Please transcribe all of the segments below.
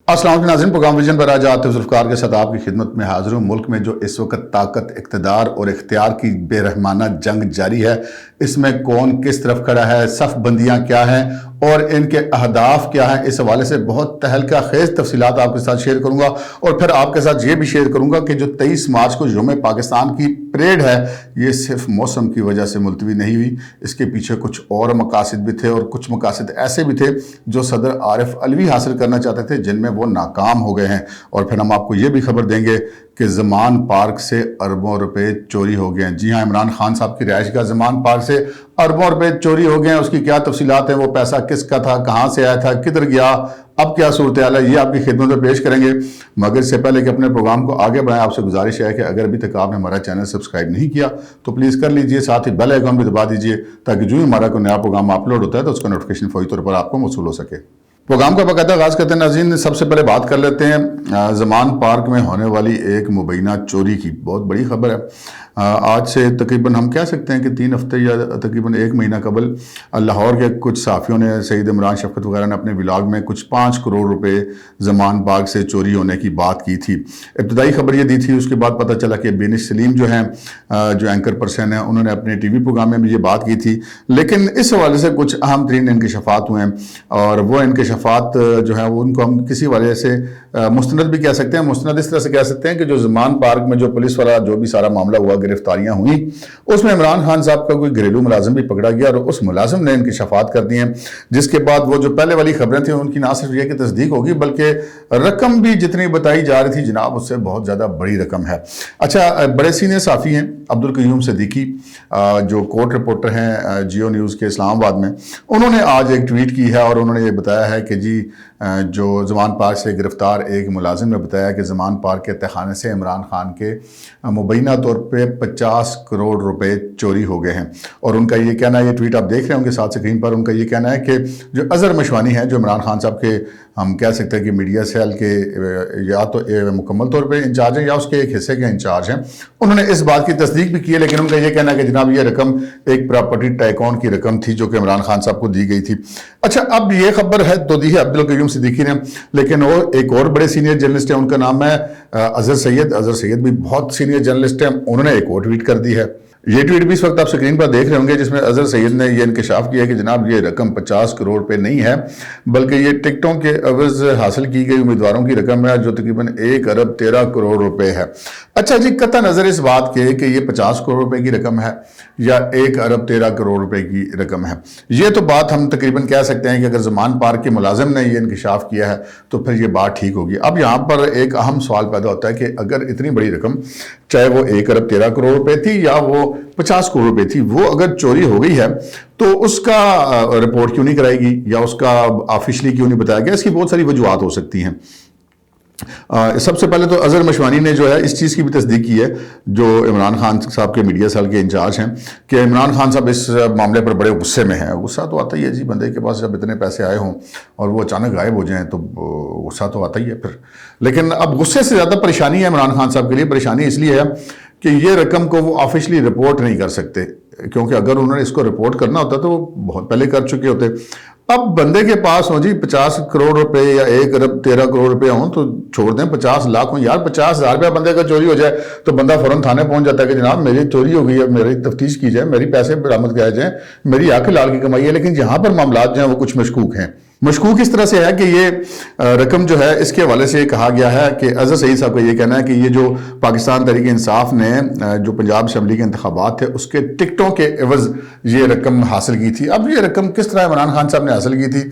السلام علیکم ناظرین، پروگرام ویژن پر آج آتے ذوالفقار کے ساتھ آپ کی خدمت میں حاضر ہوں۔ ملک میں جو اس وقت طاقت، اقتدار اور اختیار کی بے رحمانہ جنگ جاری ہے، اس میں کون کس طرف کھڑا ہے، صف بندیاں کیا ہیں اور ان کے اہداف کیا ہیں، اس حوالے سے بہت تہلکہ خیز تفصیلات آپ کے ساتھ شیئر کروں گا۔ اور پھر آپ کے ساتھ یہ بھی شیئر کروں گا کہ جو 23 مارچ کو یوم پاکستان کی پریڈ ہے، یہ صرف موسم کی وجہ سے ملتوی نہیں ہوئی، اس کے پیچھے کچھ اور مقاصد بھی تھے، اور کچھ مقاصد ایسے بھی تھے جو صدر عارف علوی حاصل کرنا چاہتے تھے، جن میں وہ ناکام ہو گئے ہیں۔ اور پھر ہم آپ کو یہ بھی خبر دیں گے کہ زمان پارک سے اربوں روپے چوری ہو گئے ہیں۔ جی ہاں، عمران خان صاحب کی رہائش کا زمان پارک سے اربوں روپے چوری ہو گئے ہیں۔ اس کی کیا تفصیلات ہیں، وہ پیسہ کس کا تھا، کہاں سے آیا تھا، کدھر گیا، اب کیا صورتحال ہے، یہ آپ کی خدمت میں پیش کریں گے۔ مگر اس سے پہلے کہ اپنے پروگرام کو آگے بڑھائیں، آپ سے گزارش ہے کہ اگر ابھی تک آپ نے ہمارا چینل سبسکرائب نہیں کیا تو پلیز کر لیجئے، ساتھ ہی بیل آئیکن بھی دبا دیجئے تاکہ جو ہی ہمارا کوئی نیا پروگرام اپلوڈ ہوتا ہے تو اس کا نوٹیفیکیشن فوری طور پر آپ کو موصول ہو سکے۔ پروگرام کا باقاعدہ آغاز کرتے ہیں ناظرین، سب سے پہلے بات کر لیتے ہیں زمان پارک میں ہونے والی ایک مبینہ چوری کی۔ بہت بڑی خبر ہے۔ آج سے تقریباً ہم کہہ سکتے ہیں کہ 3 ہفتے یا تقریباً 1 مہینہ قبل لاہور کے کچھ صحافیوں نے، سعید عمران شفقت وغیرہ نے اپنے ولاگ میں کچھ 5 کروڑ روپے زمان پارک سے چوری ہونے کی بات کی تھی۔ ابتدائی خبر یہ دی تھی، اس کے بعد پتہ چلا کہ بینش سلیم جو ہیں، جو اینکر پرسن ہیں، انہوں نے اپنے ٹی وی پروگرام میں بھی یہ بات کی تھی۔ لیکن اس حوالے سے کچھ اہم ترین انکشافات ہوئے ہیں، اور وہ انکشافات جو ہیں وہ ان کو ہم کسی وجہ سے مستند بھی کہہ سکتے ہیں۔ مستند اس طرح سے کہہ سکتے ہیں کہ جو زمان پارک میں جو پولیس والا جو بھی سارا معاملہ ہوا، گرفتاریاں ہوئیں، اس میں عمران خان صاحب کا کوئی گھریلو ملازم بھی پکڑا گیا، اور اس ملازم نے انکشافات کر دی ہیں، جس کے بعد وہ جو پہلے والی خبریں تھیں ان کی نہ صرف یہ کہ تصدیق ہوگی، بلکہ رقم بھی جتنی بتائی جا رہی تھی جناب، اس سے بہت زیادہ بڑی رقم ہے۔ اچھا، بڑے سینئر صحافی ہیں عبدالقیوم صدیقی، جو کورٹ رپورٹر ہیں جیو نیوز کے اسلام آباد میں، انہوں نے آج ایک ٹویٹ کی ہے اور انہوں نے یہ بتایا ہے کہ جی جو زمان پارک سے گرفتار ایک ملازم نے بتایا کہ زمان پارک کے تہخانے سے عمران خان کے مبینہ طور پہ 50 کروڑ روپے چوری ہو گئے ہیں۔ اور ان کا یہ کہنا ہے، یہ ٹویٹ آپ دیکھ رہے ہوں گے ساتھ سکرین پر، ان کا یہ کہنا ہے کہ جو اظہر مشوانی ہیں، جو عمران خان صاحب کے ہم کہہ سکتے ہیں کہ میڈیا سیل کے یا تو مکمل طور پہ انچارج ہیں یا اس کے ایک حصے کے انچارج ہیں، انہوں نے اس بات کی تصدیق بھی کی ہے، لیکن ان کا یہ کہنا ہے کہ جناب یہ رقم ایک پراپرٹی ٹائکون کی رقم تھی جو کہ عمران خان صاحب کو دی گئی تھی۔ اچھا، اب یہ خبر ہے تو دی ہے عبدالقیوم صدیقی نے، لیکن وہ ایک اور بڑے سینئر جرنلسٹ ہیں، ان کا نام ہے اظہر سید۔ اظہر سید بھی بہت سینئر جرنلسٹ ہیں، انہوں نے ایک اور ٹویٹ کر دی ہے۔ یہ ٹویٹ بھی اس وقت آپ سکرین پر دیکھ رہے ہوں گے، جس میں اظہر سید نے یہ انکشاف کیا ہے کہ جناب یہ رقم 50 کروڑ پہ نہیں ہے، بلکہ یہ ٹکٹوں کے عوض حاصل کی گئی امیدواروں کی رقم ہے، جو تقریباً 1 ارب 13 کروڑ روپے ہے۔ اچھا جی، قطع نظر اس بات کے کہ یہ 50 کروڑ روپے کی رقم ہے یا 1 ارب 13 کروڑ روپے کی رقم ہے، یہ تو بات ہم تقریباً کہہ سکتے ہیں کہ اگر زمان پارک کے ملازم نے یہ انکشاف کیا ہے تو پھر یہ بات ٹھیک ہوگی۔ اب یہاں پر ایک اہم سوال پیدا ہوتا ہے کہ اگر اتنی بڑی رقم، چاہے وہ 1 ارب 13 کروڑ روپے تھی یا وہ 50 کروڑ روپے تھی، وہ اگر چوری ہو گئی ہے تو اس کا رپورٹ کیوں نہیں کرائی گئی یا اس کا آفیشلی کیوں نہیں بتایا گیا؟ اس کی بہت ساری وجوہات ہو سکتی ہیں۔ سب سے پہلے تو اظہر مشوانی نے جو ہے اس چیز کی بھی تصدیق کی ہے، جو عمران خان صاحب کے میڈیا سیل کے انچارج ہیں، کہ عمران خان صاحب اس معاملے پر بڑے غصے میں ہیں۔ غصہ تو آتا ہی ہے جی، بندے کے پاس جب اتنے پیسے آئے ہوں اور وہ اچانک غائب ہو جائیں تو غصہ تو آتا ہی ہے پھر۔ لیکن اب غصے سے زیادہ پریشانی ہے عمران خان صاحب کے لیے۔ پریشانی اس لیے ہے کہ یہ رقم کو وہ آفیشلی رپورٹ نہیں کر سکتے، کیونکہ اگر انہوں نے اس کو رپورٹ کرنا ہوتا تو وہ بہت پہلے کر چکے ہوتے۔ اب بندے کے پاس ہوں جی 50 کروڑ روپے یا 1 ارب 13 کروڑ روپے ہوں تو چھوڑ دیں، 50 لاکھ ہوں، یار 50,000 روپیہ بندے کا چوری ہو جائے تو بندہ فوراً تھانے پہنچ جاتا ہے کہ جناب میری چوری ہو گئی ہے، میری تفتیش کی جائے، میری پیسے برآمد کیے جائیں، میری آنکھ لال کی کمائی ہے۔ لیکن یہاں پر معاملات جو ہیں وہ کچھ مشکوک ہیں۔ مشکوک اس طرح سے ہے کہ یہ رقم جو ہے، اس کے حوالے سے کہا گیا ہے کہ اظہر سعید صاحب کا یہ کہنا ہے کہ یہ جو پاکستان تحریک انصاف نے جو پنجاب اسمبلی کے انتخابات تھے اس کے ٹکٹوں کے عوض یہ رقم حاصل کی تھی۔ اب یہ رقم کس طرح عمران خان صاحب نے حاصل کی تھی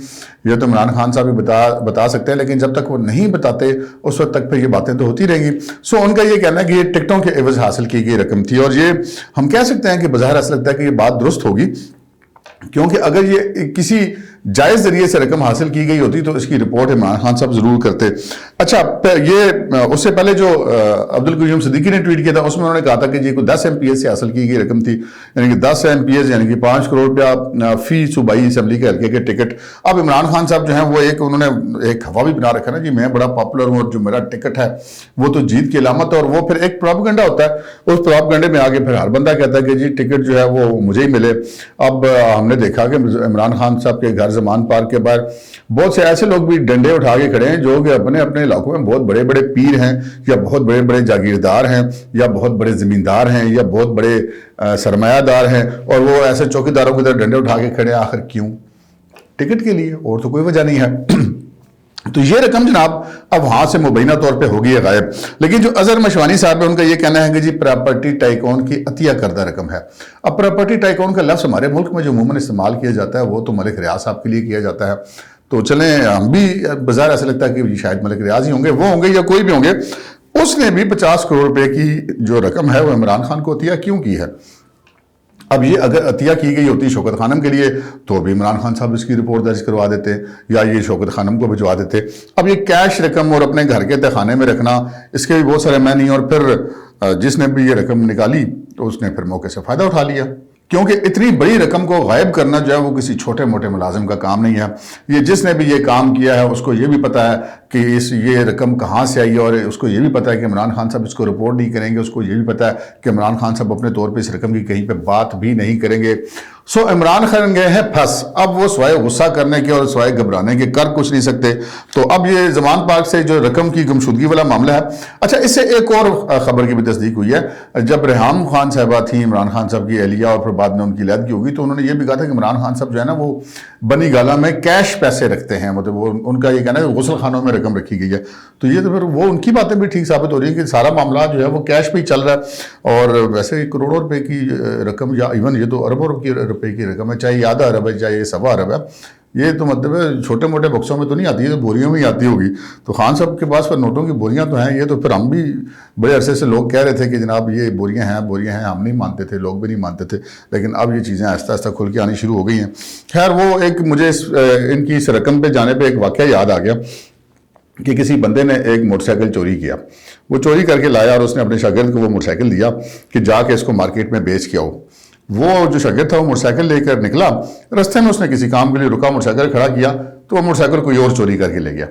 یہ تو عمران خان صاحب بھی بتا سکتے ہیں، لیکن جب تک وہ نہیں بتاتے اس وقت تک پھر یہ باتیں تو ہوتی رہیں گی۔ سو ان کا یہ کہنا ہے کہ یہ ٹکٹوں کے عوض حاصل کی گئی رقم تھی، اور یہ ہم کہہ سکتے ہیں کہ بظاہر ایسا لگتا ہے کہ یہ بات درست ہوگی، کیونکہ اگر یہ کسی جائز ذریعے سے رقم حاصل کی گئی ہوتی تو اس کی رپورٹ عمران خان صاحب ضرور کرتے۔ اچھا یہ اس سے پہلے جو عبدالقیوم صدیقی نے ٹویٹ کیا تھا اس میں انہوں نے کہا تھا کہ جی کوئی 10 MP سے حاصل کی گئی رقم تھی، یعنی کہ 10 MP یعنی کہ 5 کروڑ روپیہ فی صوبائی اسمبلی کے حلقے کے ٹکٹ۔ اب عمران خان صاحب جو ہیں وہ انہوں نے ایک ہوا بھی بنا رکھا نا جی میں بڑا پاپولر ہوں اور جو میرا ٹکٹ ہے وہ تو جیت کی علامت ہے، اور وہ پھر ایک پروپیگنڈا ہوتا ہے، اس پروپیگنڈے میں آگے پھر ہر بندہ کہتا ہے کہ جی ٹکٹ جو ہے وہ مجھے ہی ملے۔ اب ہم نے دیکھا کہ عمران خان صاحب کے گھر زمان پارک کے باہر بہت سے ایسے لوگ بھی ڈنڈے اٹھا کے کھڑے ہیں جو کہ اپنے اپنے علاقوں میں بہت بڑے بڑے پیر ہیں یا بہت بڑے بڑے جاگیردار ہیں یا بہت بڑے زمیندار ہیں یا بہت بڑے سرمایہ دار ہیں، اور وہ ایسے چوکی داروں کی طرح ڈنڈے اٹھا کے کھڑے ہیں۔ آخر کیوں؟ ٹکٹ کے لیے، اور تو کوئی وجہ نہیں ہے۔ تو یہ رقم جناب اب وہاں سے مبینہ طور پہ ہوگی ہے غائب۔ لیکن جو اظہر مشوانی صاحب ہے ان کا یہ کہنا ہے کہ جی پراپرٹی ٹائکون کی عطیہ کردہ رقم ہے۔ اب پراپرٹی ٹائکون کا لفظ ہمارے ملک میں جو عموماً استعمال کیا جاتا ہے وہ تو ملک ریاض صاحب کے لیے کیا جاتا ہے، تو چلیں ہم بھی بظاہر ایسا لگتا ہے کہ شاید ملک ریاض ہی ہوں گے، وہ ہوں گے یا کوئی بھی ہوں گے۔ اس نے بھی 50 کروڑ روپے کی جو رقم ہے وہ عمران خان کو عطیہ کیوں کی ہے؟ اب یہ اگر عطیہ کی گئی ہوتی شوکت خانم کے لیے تو بھی عمران خان صاحب اس کی رپورٹ درج کروا دیتے یا یہ شوکت خانم کو بھجوا دیتے۔ اب یہ کیش رقم اور اپنے گھر کے تہخانے میں رکھنا اس کے بھی بہت سارے معنی، اور پھر جس نے بھی یہ رقم نکالی تو اس نے پھر موقع سے فائدہ اٹھا لیا، کیونکہ اتنی بڑی رقم کو غائب کرنا جو ہے وہ کسی چھوٹے موٹے ملازم کا کام نہیں ہے۔ یہ جس نے بھی یہ کام کیا ہے اس کو یہ بھی پتا ہے کہ یہ رقم کہاں سے آئی ہے، اور اس کو یہ بھی پتا ہے کہ عمران خان صاحب اس کو رپورٹ نہیں کریں گے، اس کو یہ بھی پتا ہے کہ عمران خان صاحب اپنے طور پہ اس رقم کی کہیں پہ بات بھی نہیں کریں گے۔ سو عمران خان گئے ہیں پھنس، اب وہ سوائے غصہ کرنے کے اور سوائے گھبرانے کے کر کچھ نہیں سکتے۔ تو اب یہ زمان پارک سے جو رقم کی گمشدگی والا معاملہ ہے، اچھا اس سے ایک اور خبر کی بھی تصدیق ہوئی ہے۔ جب ریحام خان صاحبہ تھیں عمران خان صاحب کی اہلیہ اور پھر بعد میں ان کی علیحدگی ہوگی تو انہوں نے یہ بھی کہا تھا کہ عمران خان صاحب جو ہے نا وہ بنی گالہ میں کیش پیسے رکھتے ہیں، مطلب وہ ان کا یہ کہنا ہے کہ غسل خانوں میں رقم رکھی گئی ہے۔ تو یہ تو پھر وہ ان کی باتیں بھی ٹھیک ثابت ہو رہی ہیں کہ سارا معاملہ جو ہے وہ کیش پہ ہی چل رہا ہے، اور ویسے کروڑوں روپے کی رقم یا ایون یہ تو اربوں روپے کی رقم ہے، چاہے یہ آدھا ارب ہے چاہے یہ سوا ارب ہے، یہ تو مطلب ہے چھوٹے موٹے بکسوں میں تو نہیں آتی ہے، تو بوریوں میں ہی آتی ہوگی۔ تو خان صاحب کے پاس پر نوٹوں کی بوریاں تو ہیں، یہ تو پھر ہم بھی بڑے عرصے سے لوگ کہہ رہے تھے کہ جناب یہ بوریاں ہیں، ہم نہیں مانتے تھے، لوگ بھی نہیں مانتے تھے، لیکن اب یہ چیزیں آہستہ آہستہ کھل کے آنی شروع ہو گئی ہیں۔ خیر وہ ایک مجھے ان کی اس رقم پہ جانے پہ ایک واقعہ یاد آ گیا کہ کسی بندے نے ایک موٹر سائیکل چوری کیا، وہ چوری کر کے لایا اور اس نے اپنے شاگرد کو وہ موٹر سائیکل دیا کہ جا کے اس کو مارکیٹ میں بیچ کے آؤ۔ وہ جو شاگرد تھا وہ موٹر سائیکل لے کر نکلا، رستے میں اس نے کسی کام کے لیے رکا، موٹر سائیکل کھڑا کیا تو وہ موٹر سائیکل کوئی اور چوری کر کے لے گیا۔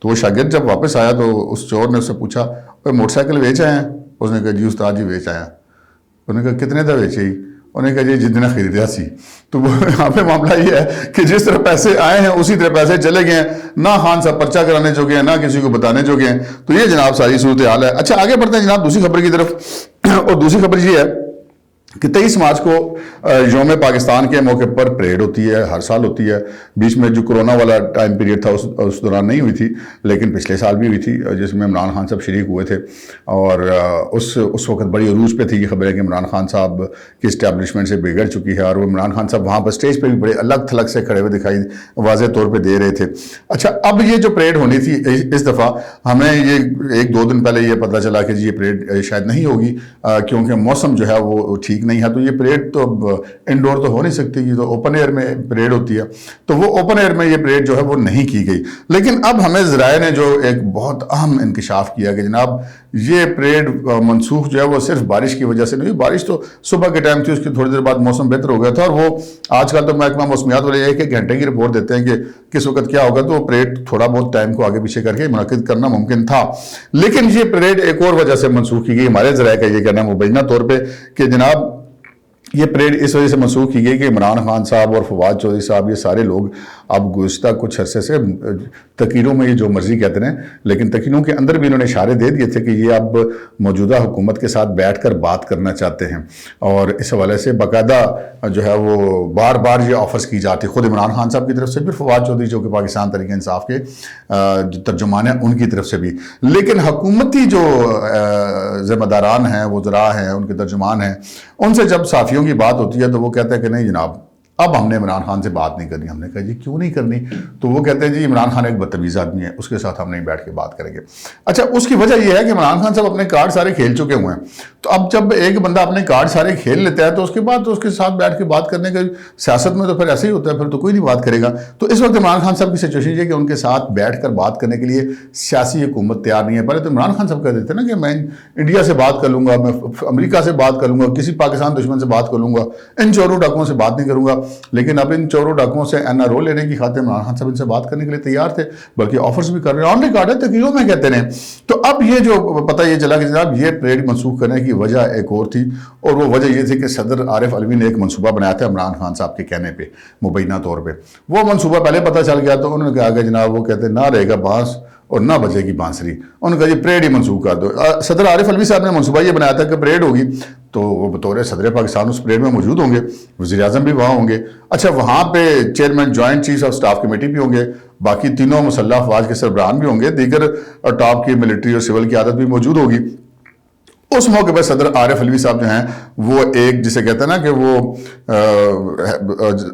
تو وہ شاگرد جب واپس آیا تو اس چور نے اس سے پوچھا موٹر سائیکل بیچ آئے ہیں؟ اس نے کہا جی استاد جی بیچ آیا۔ انہوں نے کہا کتنے تھا بیچے ہی؟ انہوں نے کہا جی جتنا خریدا سی۔ تو یہاں پہ معاملہ یہ ہے کہ جس طرح پیسے آئے ہیں اسی طرح پیسے چلے گئے ہیں، نہ خان صاحب پرچہ کرانے جو گئے ہیں نہ کسی کو بتانے جو گئے ہیں۔ تو یہ جناب ساری صورتحال ہے۔ اچھا آگے بڑھتے ہیں جناب دوسری خبر کی طرف، اور دوسری خبر یہ ہے کہ 23 مارچ کو یوم پاکستان کے موقع پر پریڈ ہوتی ہے، ہر سال ہوتی ہے۔ بیچ میں جو کرونا والا ٹائم پیریڈ تھا اس دوران نہیں ہوئی تھی، لیکن پچھلے سال بھی ہوئی تھی جس میں عمران خان صاحب شریک ہوئے تھے، اور اس وقت بڑی عروج پہ تھی یہ خبر ہے کہ عمران خان صاحب کی اسٹیبلشمنٹ سے بگڑ چکی ہے، اور وہ عمران خان صاحب وہاں پر اسٹیج پہ بھی بڑے الگ تھلگ سے کھڑے ہوئے دکھائی واضح طور پہ دے رہے تھے۔ اچھا اب یہ جو پریڈ ہونی تھی اس دفعہ ہمیں یہ 1-2 دن پہلے یہ پتہ چلا کہ یہ پریڈ شاید نہیں ہوگی کیونکہ موسم جو ہے وہ ٹھیک نہیں ہے۔ تو یہ پریڈ تو انڈور تو ہو نہیں سکتی، یہ تو اوپن ایئر میں پریڈ ہوتی ہے، تو وہ اوپن ایئر میں یہ پریڈ جو ہے وہ نہیں کی گئی۔ لیکن اب ہمیں ذرائع نے جو ایک بہت اہم انکشاف کیا کہ جناب یہ پریڈ منسوخ جو ہے وہ صرف بارش کی وجہ سے نہیں، بارش تو صبح کے ٹائم تھی، اس کی تھوڑی دیر بعد موسم بہتر ہو گیا تھا، اور وہ آج کل تو محکمہ موسمیات والے 1 گھنٹے کی رپورٹ دیتے ہیں کہ کس وقت کیا ہوگا، تو وہ پریڈ تھوڑا بہت ٹائم کو آگے پیچھے کر کے منعقد کرنا ممکن تھا۔ لیکن یہ پریڈ ایک اور وجہ سے منسوخ کی گئی، ہمارے ذرائع کا یہ کہنا مبینہ طور پہ کہ جناب یہ پریڈ اس وجہ سے منسوخ کی گئی کہ عمران خان صاحب اور فواد چودھری صاحب یہ سارے لوگ اب گزشتہ کچھ عرصے سے تقریروں میں یہ جو مرضی کہتے ہیں، لیکن تقریروں کے اندر بھی انہوں نے اشارے دے دیے تھے کہ یہ اب موجودہ حکومت کے ساتھ بیٹھ کر بات کرنا چاہتے ہیں، اور اس حوالے سے باقاعدہ جو ہے وہ بار بار یہ آفرز کی جاتی، خود عمران خان صاحب کی طرف سے بھی، فواد چودھری جو کہ پاکستان تحریک انصاف کے جو ترجمان ہیں ان کی طرف سے بھی۔ لیکن حکومتی جو ذمہ داران ہیں، وزراء ہیں، ان کے ترجمان ہیں، ان سے جب صحافیوں کی بات ہوتی ہے تو وہ کہتے ہیں کہ نہیں جناب اب ہم نے عمران خان سے بات نہیں کرنی۔ ہم نے کہا جی کیوں نہیں کرنی؟ تو وہ کہتے ہیں جی عمران خان ایک بدتمیز آدمی ہے، اس کے ساتھ ہم نہیں بیٹھ کے بات کریں گے۔ اچھا اس کی وجہ یہ ہے کہ عمران خان صاحب اپنے کارڈ سارے کھیل چکے ہوئے ہیں، تو اب جب ایک بندہ اپنے کارڈ سارے کھیل لیتا ہے تو اس کے بعد تو اس کے ساتھ بیٹھ کے بات کرنے کا سیاست میں تو پھر ایسے ہی ہوتا ہے, پھر تو کوئی نہیں بات کرے گا. تو اس وقت عمران خان صاحب کی سچویشن یہ کہ ان کے ساتھ بیٹھ کر بات کرنے کے لیے سیاسی حکومت تیار نہیں ہے. پہلے تو عمران خان صاحب کہہ دیتے نا کہ میں انڈیا سے بات کر لوں گا, میں امریکہ سے بات کر لوں گا, کسی پاکستان دشمن سے بات کر لوں گا, ان چوروں ڈاکوؤں سے بات نہیں کروں گا. لیکن اب ان چوروں ڈاکوؤں سے NRO لینے کی خاطر عمران خان صاحب ان سے بات کرنے کے لیے تیار تھے, بلکہ آفرز بھی کر رہے ہیں, آن ریکارڈ ہے, تقریروں میں کہتے ہیں. تو اب یہ جو پتہ یہ چلا کہ جناب یہ پریڈ منسوخ کرنے کی وجہ ایک اور تھی, اور وہ وجہ یہ تھی کہ صدر عارف علوی نے ایک منصوبہ بنایا تھا عمران خان صاحب کے کہنے پہ, مبینہ طور پہ. وہ منصوبہ پہلے پتہ چل گیا تو انہوں نے کہا کہ جناب وہ کہتے نہ رہے گا بانس اور نہ بجے گی بانسری. انہوں نے کہا یہ پریڈ ہی منسوخ کر دو. صدر عارف علوی صاحب نے منصوبہ یہ بنایا تھا کہ پریڈ ہوگی تو وہ بطور صدر پاکستان اس پریڈ میں موجود ہوں گے, وزیر اعظم بھی وہاں ہوں گے. اچھا وہاں پہ chairman joint chief of staff committee بھی ہوں گے, باقی تینوں مسلح افواج کے سربراہان بھی ہوں گے, دیگر ٹاپ کی ملٹری اور سول قیادت بھی موجود ہوگی. اس موقع پہ صدر عارف علوی صاحب جو ہیں وہ ایک جسے کہتے ہیں نا کہ وہ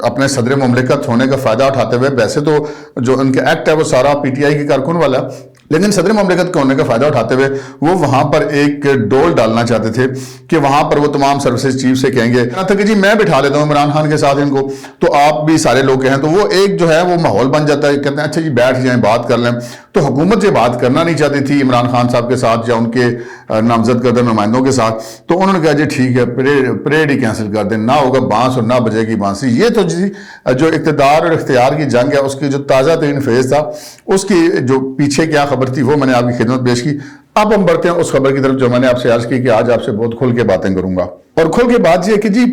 اپنے صدر مملکت ہونے کا فائدہ اٹھاتے ہوئے, ویسے تو جو ان کا ایکٹ ہے وہ سارا PTI کی کارکن والا, لیکن صدر مملکت کے ہونے کا فائدہ اٹھاتے ہوئے وہ وہاں پر ایک ڈول ڈالنا چاہتے تھے کہ وہاں پر وہ تمام سروسز چیف سے کہیں گے کہ جی میں بٹھا لیتا ہوں عمران خان کے ساتھ ان کو, تو آپ بھی سارے لوگ کہیں. تو وہ ایک جو ہے وہ ماحول بن جاتا ہے, کہتے ہیں اچھا جی بیٹھ جائیں بات کر لیں. تو حکومت یہ بات کرنا نہیں چاہتی تھی عمران خان صاحب کے ساتھ یا ان کے نامزد کردہ نمائندوں کے ساتھ. تو انہوں نے کہا جی ٹھیک ہے پریڈ ہی کینسل کر دیں, نہ ہوگا بانس اور نہ بجے گی بانسی. یہ تو جی جو اقتدار اور اختیار کی جنگ ہے اس کی جو تازہ ترین فیز تھا, اس کی جو پیچھے کیا خبر تھی وہ میں نے آپ کی خدمت پیش کی. اب ہم بڑھتے ہیں اس خبر کی طرف جو میں نے آپ سے عرض کی کہ آج آپ سے بہت کھل کے باتیں کروں گا. اور کھل کے بات یہ کہ جی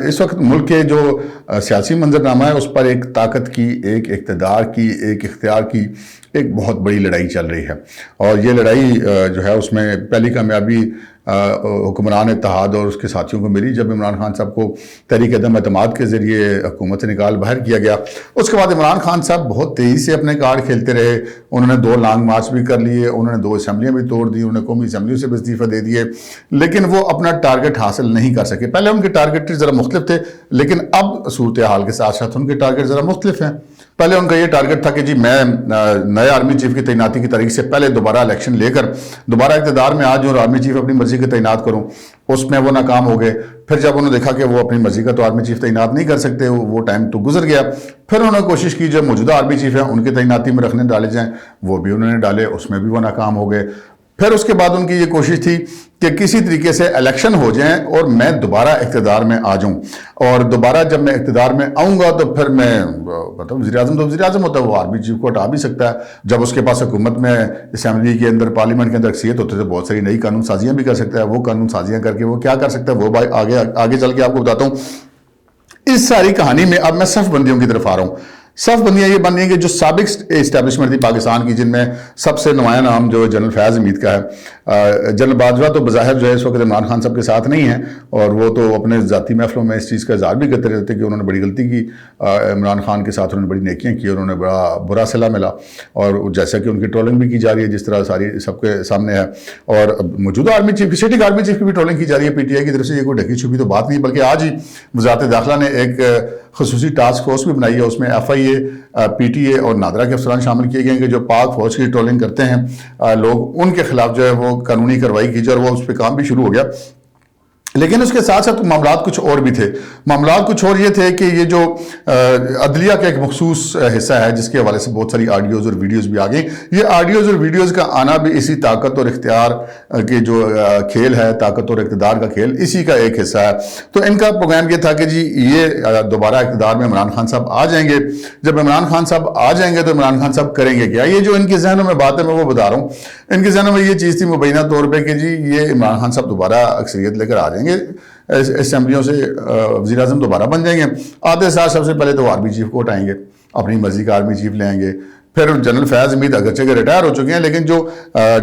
اس وقت ملک کے جو سیاسی منظرنامہ ہے اس پر ایک طاقت کی, ایک اقتدار کی, ایک اختیار کی ایک بہت بڑی لڑائی چل رہی ہے. اور یہ لڑائی جو ہے اس میں پہلی کامیابی حکمران اتحاد اور اس کے ساتھیوں کو ملی جب عمران خان صاحب کو تحریک عدم اعتماد کے ذریعے حکومت سے نکال باہر کیا گیا. اس کے بعد عمران خان صاحب بہت تیزی سے اپنے کارڈ کھیلتے رہے. انہوں نے 2 لانگ مارچ بھی کر لیے, انہوں نے 2 اسمبلیاں بھی توڑ دی, انہوں نے قومی اسمبلیوں سے بھی استعفیٰ دے دیے, لیکن وہ اپنا ٹارگٹ حاصل نہیں کر سکے. پہلے ان کے ٹارگٹ ذرا مختلف تھے, لیکن اب صورتحال کے ساتھ ساتھ ان کے ٹارگٹ ذرا مختلف ہیں. پہلے ان کا یہ ٹارگٹ تھا کہ جی میں نئے آرمی چیف کی تعیناتی کی تاریخ سے پہلے دوبارہ الیکشن لے کر دوبارہ اقتدار میں آ جاؤں, آرمی چیف اپنی مرضی کے تعینات کروں. اس میں وہ ناکام ہو گئے. پھر جب انہوں نے دیکھا کہ وہ اپنی مرضی کا تو آرمی چیف تعینات نہیں کر سکتے, وہ ٹائم تو گزر گیا. پھر انہوں نے کوشش کی جو موجودہ آرمی چیف ہیں ان کی تعیناتی میں رکھنے ڈالے جائیں, وہ بھی انہوں نے ڈالے, اس میں بھی وہ ناکام ہو گئے. پھر اس کے بعد ان کی یہ کوشش تھی کہ کسی طریقے سے الیکشن ہو جائیں اور میں دوبارہ اقتدار میں آ جاؤں, اور دوبارہ جب میں اقتدار میں آؤں گا تو پھر میں مطلب وزیر اعظم تو وزیر اعظم ہوتا ہے, وہ آرمی چیف کو ہٹا بھی سکتا ہے. جب اس کے پاس حکومت میں اسمبلی کے اندر پارلیمنٹ کے اندر اکثریت ہوتی ہے تو بہت ساری نئی قانون سازیاں بھی کر سکتا ہے. وہ قانون سازیاں کر کے وہ کیا کر سکتا ہے وہ آگے چل کے آپ کو بتاتا ہوں. اس ساری کہانی میں اب میں صف بندیوں کی طرف آ رہا ہوں. صف بندیاں یہ بن رہی ہیں کہ جو سابق اسٹیبلشمنٹ تھی پاکستان کی, جن میں سب سے نمایاں نام جو جنرل فیاض حمید کا ہے. جنرل باجوہ تو بظاہر جو ہے اس وقت عمران خان صاحب کے ساتھ نہیں ہیں, اور وہ تو اپنے ذاتی محفلوں میں اس چیز کا اظہار بھی کرتے رہتے کہ انہوں نے بڑی غلطی کی, عمران خان کے ساتھ انہوں نے بڑی نیکیاں کی, انہوں نے بڑا برا صلہ ملا, اور جیسا کہ ان کی ٹرولنگ بھی کی جا رہی ہے جس طرح ساری سب کے سامنے ہے. اور موجودہ army chief sitting army chief کی بھی ٹرولنگ کی جا رہی ہے PTI کی طرف سے. یہ کوئی ڈھکی چھپی تو بات نہیں, بلکہ آج ہی وزارت داخلہ نے ایک خصوصی ٹاسک فورس بھی بنائی ہے. اس میں FIA, PTA اور نادرا کے افسران شامل کیے گئے ہیں کہ جو پاک فوج کی ٹرولنگ کرتے ہیں لوگ, ان کے خلاف جو ہے وہ قانونی کارروائی کی جائے, اور وہ اس پہ کام بھی شروع ہو گیا. لیکن اس کے ساتھ ساتھ معاملات کچھ اور بھی تھے. معاملات کچھ اور یہ تھے کہ یہ جو عدلیہ کا ایک مخصوص حصہ ہے جس کے حوالے سے بہت ساری آڈیوز اور ویڈیوز بھی آ گئی. یہ آڈیوز اور ویڈیوز کا آنا بھی اسی طاقت اور اختیار کے جو کھیل ہے, طاقت اور اقتدار کا کھیل, اسی کا ایک حصہ ہے. تو ان کا پروگرام یہ تھا کہ جی یہ دوبارہ اقتدار میں عمران خان صاحب آ جائیں گے. جب عمران خان صاحب آ جائیں گے تو عمران خان صاحب کریں گے کیا. یہ جو ان کے ذہنوں میں بات ہے میں وہ بتا رہا ہوں. ان کے ذہنوں میں یہ چیز تھی مبینہ طور پہ کہ جی یہ عمران خان صاحب دوبارہ اکثریت لے کر آ جائیں گے, اسمبلیوں سے وزیر اعظم دوبارہ بن جائیں گے. آتے ساتھ سب سے پہلے تو آرمی چیف کو اٹھائیں گے, اپنی مرضی کا آرمی چیف لے آئیں گے. پھر جنرل فیاض حمید اگرچہ کہ ریٹائر ہو چکے ہیں, لیکن جو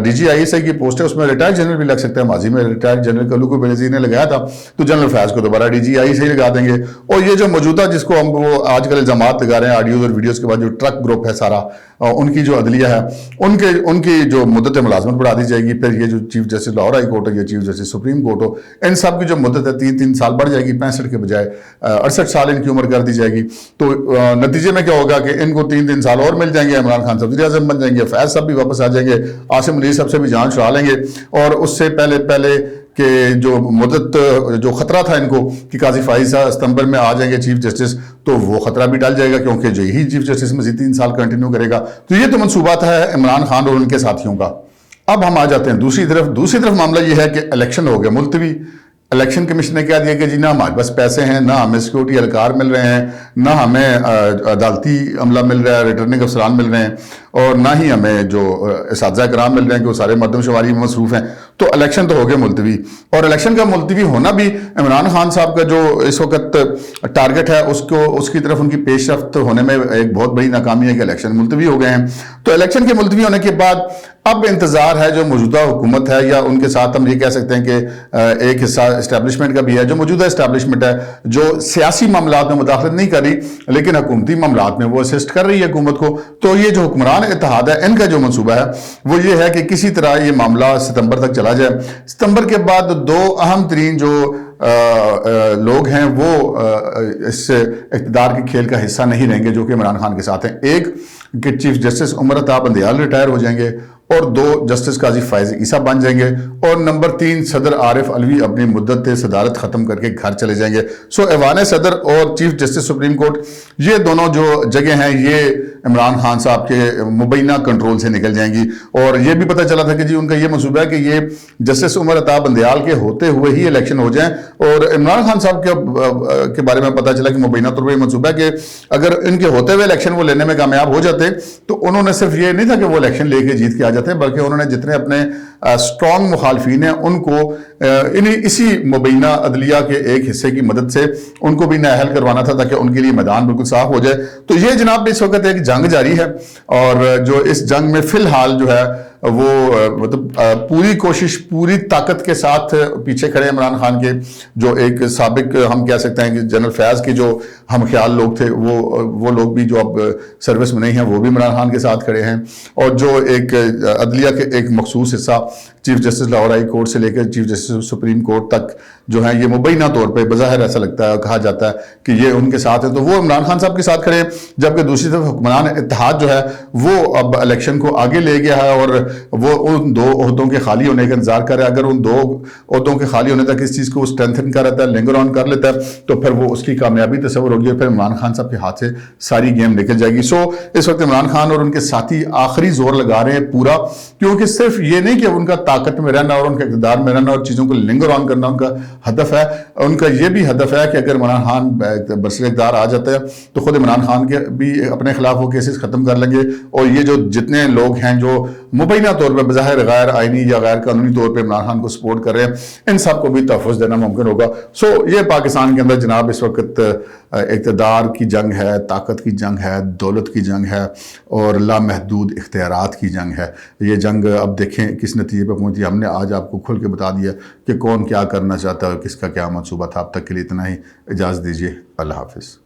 DGI کی پوسٹ ہے اس میں ریٹائر جنرل بھی لگ سکتا ہے. ماضی میں ریٹائر جنرل کلو بینظیر نے لگایا تھا, تو جنرل فیاض کو دوبارہ DGI سے ہی لگا دیں گے. اور یہ جو موجودہ جس کو ہم وہ آج کل الزامات لگا رہے ہیں آڈیوز اور ویڈیوز کے بعد, جو ٹرک گروپ ہے سارا, ان کی جو عدلیہ ہے ان کی جو مدت ملازمت بڑھا دی جائے گی. پھر یہ جو chief justice Lahore high court ہو یا چیف جسٹس سپریم کورٹ ہو, ان سب کی جو مدت ہے 3 سال بڑھ جائے گی, 65 کے بجائے 68 سال ان کی عمر کر دی جائے گی. تو نتیجے میں کیا ہوگا کہ ان کو 3 سال اور مل جائیں گے. عمران خان صاحب وزیر اعظم بن جائیں گے, فیاض صاحب بھی واپس آ جائیں گے, عاصم منیر صاحب سے بھی جان چھڑا لیں گے, اور اس سے پہلے کہ جو مدت جو خطرہ تھا ان کو کہ قاضی فائز صاحب ستمبر میں آ جائیں گے چیف جسٹس، تو وہ خطرہ بھی ٹل جائے گا کیونکہ جو یہی چیف جسٹس مزید 3 سال کنٹینیو کرے گا۔ تو یہ تو منصوبات ہے عمران خان اور ان کے ساتھیوں کا۔ اب ہم آ جاتے ہیں دوسری طرف معاملہ یہ ہے کہ الیکشن ہو گیا ملتوی۔ الیکشن کمیشن نے کہہ دیا کہ جی نہ ہمارے پاس پیسے ہیں، نہ ہمیں سیکورٹی اہلکار مل رہے ہیں، نہ ہمیں عدالتی عملہ مل رہا ہے، ریٹرننگ افسران مل رہے ہیں، اور نہ ہی ہمیں جو اساتذہ کرام مل رہے ہیں کہ وہ سارے مردم شماری میں مصروف ہیں۔ تو الیکشن تو ہو گیا ملتوی، اور الیکشن کا ملتوی ہونا بھی عمران خان صاحب کا جو اس وقت ٹارگٹ ہے اس کی طرف ان کی پیش رفت ہونے میں ایک بہت بڑی ناکامی ہے کہ الیکشن ملتوی ہو گئے ہیں۔ تو الیکشن کے ملتوی ہونے کے بعد اب انتظار ہے جو موجودہ حکومت ہے، یا ان کے ساتھ ہم یہ کہہ سکتے ہیں کہ ایک حصہ اسٹیبلشمنٹ کا بھی ہے، جو موجودہ اسٹیبلشمنٹ ہے جو سیاسی معاملات میں مداخلت نہیں کر رہی لیکن حکومتی معاملات میں وہ اسسٹ کر رہی ہے حکومت کو۔ تو یہ جو حکمران اتحاد ہے ان کا جو منصوبہ ہے وہ یہ ہے کہ کسی طرح یہ معاملہ ستمبر تک چلا جائے۔ ستمبر کے بعد 2 اہم ترین جو لوگ ہیں وہ اس اقتدار کے کھیل کا حصہ نہیں رہیں گے جو کہ عمران خان کے ساتھ ہیں۔ ایک کہ chief justice Umar Ata Bandial retire ہو جائیں گے، اور 2 جسٹس قاضی فائز عیسیٰ بن جائیں گے، اور نمبر 3 صدر عارف علوی اپنی مدت صدارت ختم کر کے گھر چلے جائیں گے۔ ایوان صدر اور چیف جسٹس سپریم کورٹ، یہ دونوں جو جگہ ہیں یہ عمران خان صاحب کے مبینہ کنٹرول سے نکل جائیں گی۔ اور یہ بھی پتہ چلا تھا کہ جی ان کا یہ منصوبہ ہے کہ یہ جسٹس عمر عطا بندیال کے ہوتے ہوئے ہی الیکشن ہو جائیں، اور عمران خان صاحب کے بارے میں پتہ چلا کہ مبینہ طور پر یہ منصوبہ ہے کہ اگر ان کے ہوتے ہوئے الیکشن وہ لینے میں کامیاب ہو جاتے تو انہوں نے صرف یہ نہیں تھا کہ وہ الیکشن لے کے جیت کے آ جاتے ہیں، بلکہ انہوں نے جتنے اپنے اسٹرانگ مخالفین ہیں ان کو اسی مبینہ عدلیہ کے ایک حصے کی مدد سے ان کو بھی نااہل کروانا تھا تاکہ ان کے لیے میدان بالکل صاف ہو جائے۔ تو یہ جناب اس وقت ایک جنگ جاری ہے، اور جو اس جنگ میں فی الحال جو ہے وہ مطلب پوری کوشش پوری طاقت کے ساتھ پیچھے کھڑے عمران خان کے، جو ایک سابق ہم کہہ سکتے ہیں کہ جنرل فیاض کے جو ہم خیال لوگ تھے وہ لوگ بھی جو اب سروس میں نہیں ہیں وہ بھی عمران خان کے ساتھ کھڑے ہیں، اور جو ایک عدلیہ کے ایک مخصوص حصہ chief justice Lahore high court سے لے کر چیف جسٹس سپریم کورٹ تک جو ہیں یہ مبینہ طور پہ بظاہر ایسا لگتا ہے کہا جاتا ہے کہ یہ ان کے ساتھ ہے، تو وہ عمران خان صاحب کے ساتھ کھڑے ہیں۔ جبکہ دوسری طرف حکمران اتحاد جو ہے وہ اب الیکشن کو آگے لے گیا ہے، اور وہ ان 2 عہدوں کے خالی ہونے کا انتظار کر رہا ہے۔ اگر ان 2 عہدوں کے خالی ہونے تک اس چیز کو اسٹرینتھن کر رہتا ہے، لنگر آن کر لیتا ہے، تو پھر وہ اس کی کامیابی تصور ہوگی، اور پھر عمران خان صاحب کے ہاتھ سے ساری گیم نکل جائے گی۔ اس وقت عمران خان اور ان کے ساتھی آخری زور لگا رہے ہیں پورا، کیونکہ صرف یہ نہیں کہ ان کا طاقت میں رہنا اور ان کے اقتدار میں رہنا اور چیزوں کو لنگر آن کرنا ان کا ہدف ہے، ان کا یہ بھی ہدف ہے کہ اگر عمران خان برسر اقتدار آ جاتا ہے تو خود عمران خان کے بھی اپنے خلاف وہ کیسز ختم کر لیں گے، اور یہ جو جتنے لوگ ہیں جو مبینہ طور پہ بظاہر غیر آئینی یا غیر قانونی طور پہ عمران خان کو سپورٹ کر رہے ہیں، ان سب کو بھی تحفظ دینا ممکن ہوگا۔ یہ پاکستان کے اندر جناب اس وقت اقتدار کی جنگ ہے، طاقت کی جنگ ہے، دولت کی جنگ ہے، اور لامحدود اختیارات کی جنگ ہے۔ یہ جنگ اب دیکھیں کس نتیجے پہ پہنچی۔ ہم نے آج آپ کو کھل کے بتا دیا کہ کون کیا کرنا چاہتا ہے اور کس کا کیا منصوبہ تھا۔ اب تک کے لیے اتنا ہی، اجازت دیجیے، اللہ حافظ۔